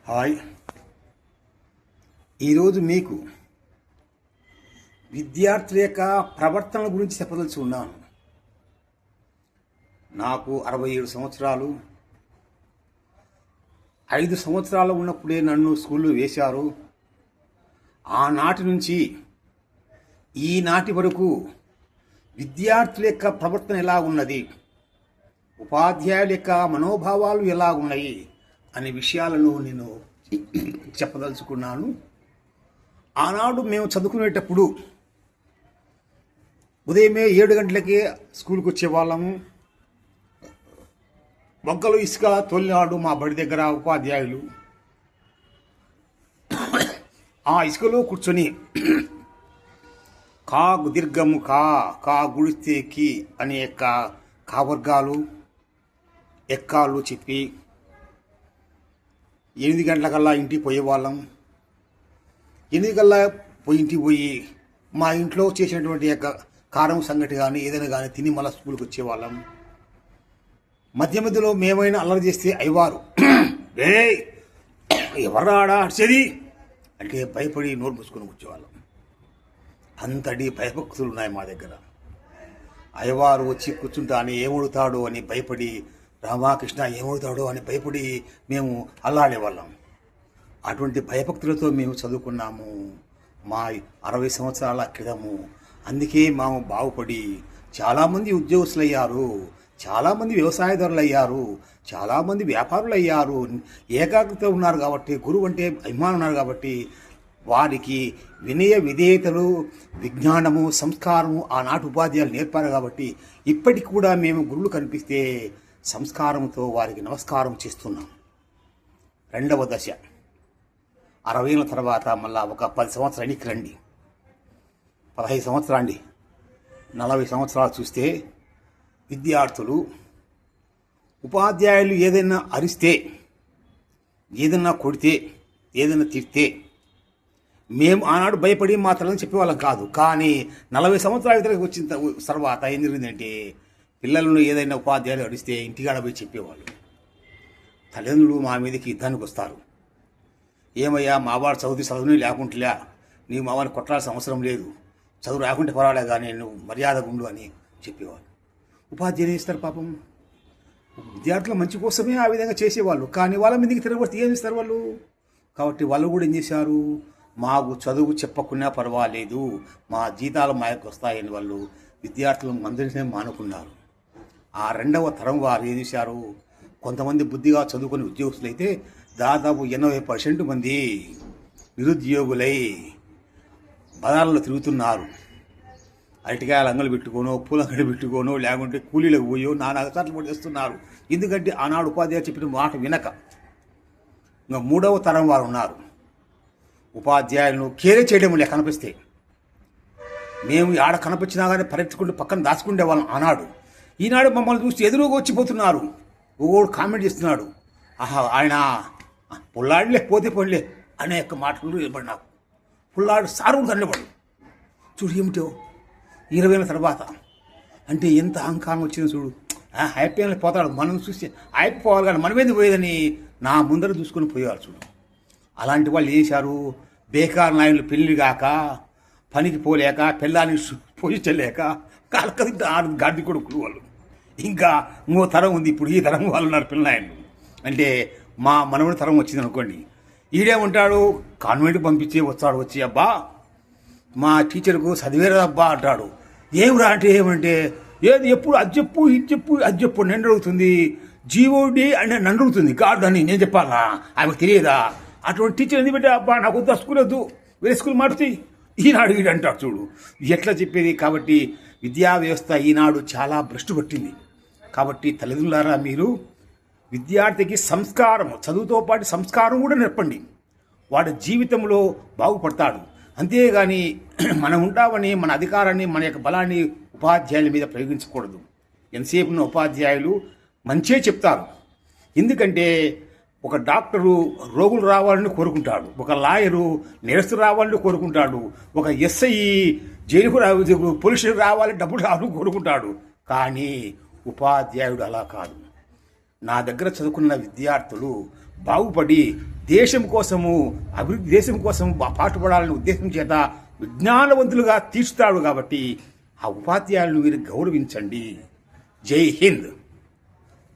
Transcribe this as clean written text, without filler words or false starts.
Hi. ఈరోజు మీకు విద్యార్థుల యొక్క ప్రవర్తన గురించి చెప్పదలిచి ఉన్నాను. నాకు 67 సంవత్సరాలు. 5 సంవత్సరాలు ఉన్నప్పుడే నన్ను స్కూల్లో వేశారు. ఆనాటి నుంచి ఈనాటి వరకు విద్యార్థుల యొక్క ప్రవర్తన ఎలా ఉన్నది, ఉపాధ్యాయుల యొక్క మనోభావాలు ఎలా ఉన్నాయి అనే విషయాలను నేను చెప్పదలుచుకున్నాను. ఆనాడు మేము చదువుకునేటప్పుడు ఉదయమే 7 గంటలకే స్కూల్కి వచ్చేవాళ్ళము. మొగ్గలు ఇసుక తొలినాడు మా బడి దగ్గర ఉపాధ్యాయులు ఆ ఇసుకలో కూర్చొని కా దీర్ఘము కా కా గుడిస్తే కి అనే యొక్క కావర్గాలు ఎక్కాలు చెప్పి 8 గంటలకల్లా ఇంటికి పోయేవాళ్ళం. 8 కల్లా ఇంటికి పోయి మా ఇంట్లో చేసినటువంటి యొక్క కారం సంగటి కానీ ఏదైనా కానీ తిని మళ్ళీ స్కూల్కి వచ్చేవాళ్ళం. మధ్యలో మేమైనా అల్లరి చేస్తే అయ్యవారు ఎవరాడా అడిచేది అంటే భయపడి నోరు మూసుకొని కూర్చోవాళ్ళం. అంతటి భయభక్తులు ఉన్నాయి మా దగ్గర. అయ్యవారు వచ్చి కూర్చుంటాని ఏమడుతాడో అని భయపడి, రామకృష్ణ ఏమవుతాడో అని భయపడి మేము అల్లాడేవాళ్ళం. అటువంటి భయభక్తులతో మేము చదువుకున్నాము మా 60 సంవత్సరాల క్రితము. అందుకే మేము బాగుపడి చాలామంది ఉద్యోగస్తులు అయ్యారు, చాలామంది వ్యవసాయదారులు అయ్యారు, చాలామంది వ్యాపారులు అయ్యారు. ఏకాగ్రత ఉన్నారు కాబట్టి, గురువు అంటే అభిమానం ఉన్నారు కాబట్టి వారికి వినయ విధేయతలు, విజ్ఞానము, సంస్కారము ఆనాటి ఉపాధ్యాయులు నేర్పారు కాబట్టి ఇప్పటికి కూడా మేము గురువులు కనిపిస్తే సంస్కారంతో వారికి నమస్కారం చేస్తున్నాం. రెండవ దశ 60 ఏళ్ళ తర్వాత మళ్ళా ఒక 10 సంవత్సరానికి రండి, 15 సంవత్సరాలు 40 సంవత్సరాలు చూస్తే విద్యార్థులు ఉపాధ్యాయులు ఏదైనా అరిస్తే, ఏదైనా కొడితే, ఏదైనా తిడితే మేము ఆనాడు భయపడి మా తల్లని చెప్పేవాళ్ళం కాదు. కానీ 40 సంవత్సరాల వచ్చిన తర్వాత ఏం జరిగిందంటే పిల్లలను ఏదైనా ఉపాధ్యాయులు అడిస్తే ఇంటికాడ పోయి చెప్పేవాళ్ళు. తల్లిదండ్రులు మా మీదకి యుద్ధానికి వస్తారు. ఏమయ్యా మావాడు చదువుని లేకుంటలే, నీ మావాడిని కొట్టాల్సిన అవసరం లేదు, చదువు రాకుంటే పర్వాలే కానీ నువ్వు మర్యాదగా ఉండు అని చెప్పేవాళ్ళు. ఉపాధ్యాయులు ఇస్తారు పాపం, విద్యార్థుల మంచి కోసమే ఆ విధంగా చేసేవాళ్ళు. కానీ వాళ్ళ మీదకి తిరగబడితే ఏమి ఇస్తారు వాళ్ళు. కాబట్టి వాళ్ళు కూడా ఏం చేశారు, మాకు చదువు చెప్పకున్నా పర్వాలేదు, మా జీతాలు మాకు వస్తాయని వాళ్ళు విద్యార్థులను అందరినీ మానుకున్నారు. ఆ రెండవ తరం వారు ఏం చేశారు, కొంతమంది బుద్ధిగా చదువుకునే ఉద్యోగస్తులు అయితే దాదాపు 80% మంది నిరుద్యోగులై బజార్లో తిరుగుతున్నారు. అరటికాయలు అంగలు పెట్టుకోనో, పూల అంగడి పెట్టుకోనో, లేకుంటే కూలీలకు పోయో నానా చట్లు పడిస్తున్నారు. ఎందుకంటే ఆనాడు ఉపాధ్యాయులు చెప్పిన మాట వినక. ఇంకా మూడవ తరం వారు ఉన్నారు, ఉపాధ్యాయులను కేరే చేయడం లే కనిపిస్తే మేము ఆడ కనిపించినా కానీ పరిగెత్తుకుంటూ పక్కన దాచుకుంటే వాళ్ళం ఆనాడు. ఈనాడు మమ్మల్ని చూసి ఎదురుగా వచ్చిపోతున్నారు. ఓడు కామెంట్ చేస్తున్నాడు, ఆహా ఆయన పుల్లాడులే పోతే పోలే అనే యొక్క మాటలు వినపడి నాకు. పుల్లాడు సారు దండపడు చూడు ఏమిటో 20 ఏళ్ళ తర్వాత అంటే ఎంత అహంకారం వచ్చిందో చూడు. హ్యాపీ అని పోతాడు, మనం చూసి అయిపోవాలి కానీ మనమేంది పోయేదని నా ముందర చూసుకొని పోయేవారు చూడు. అలాంటి వాళ్ళు చేశారు. బేకార్ నాయకులు పెళ్లి కాక, పనికి పోలేక, పిల్లాన్ని పోషించలేక కాలకది గాడి కొడుకులు వాళ్ళు. ఇంకా ఇంకో తరం ఉంది, ఇప్పుడు ఈ తరం వాళ్ళు ఉన్నారు పిల్లనాయకులు. అంటే మా మనవడి తరం వచ్చింది అనుకోండి, ఈడేమంటాడు కాన్వెంట్కి పంపించి వస్తాడు, వచ్చి అబ్బా మా టీచర్కు చదివేరా అబ్బా అంటాడు. ఏమిరా అంటే ఏమంటే ఏది ఎప్పుడు అది చెప్పు ఇది చెప్పు అది చెప్పు నన్ను అడుగుతుంది. జీవోడి అంటే నన్ను అడుగుతుంది, గాడ్ అని నేను చెప్పాలా, ఆమెకు తెలియదా? అటువంటి టీచర్ ఎందుకు పెట్టా అబ్బా నాకు వద్దు స్కూల్ వద్దు, వేరే స్కూల్ మార్చి ఈనాడు వీడు అంటాడు చూడు. ఎట్లా చెప్పేది? కాబట్టి విద్యా వ్యవస్థ ఈనాడు చాలా భ్రష్టు పట్టింది. కాబట్టి తల్లిదండ్రులారా, మీరు విద్యార్థికి సంస్కారం, చదువుతో పాటు సంస్కారం కూడా నేర్పండి. వాడి జీవితంలో బాగుపడతాడు. అంతేగాని మనం ఉంటామని మన అధికారాన్ని, మన యొక్క బలాన్ని ఉపాధ్యాయుల మీద ప్రయోగించకూడదు. ఎంతసేపు ఉన్న ఉపాధ్యాయులు మంచే చెప్తారు. ఎందుకంటే ఒక డాక్టరు రోగులు రావాలని కోరుకుంటాడు, ఒక లాయరు నేరస్తులు రావాలని కోరుకుంటాడు, ఒక ఎస్ఐ జైలుకు పోలీసులు రావాలని డబ్బులు రావాలని కోరుకుంటాడు. కానీ ఉపాధ్యాయుడు అలా కాదు. నా దగ్గర చదువుకున్న విద్యార్థులు బాగుపడి దేశం కోసము అభివృద్ధి దేశం కోసం పాటుపడాలనే ఉద్దేశం చేత విజ్ఞానవంతులుగా తీర్చుతాడు. కాబట్టి ఆ ఉపాధ్యాయులను మీరు గౌరవించండి. జై హింద్.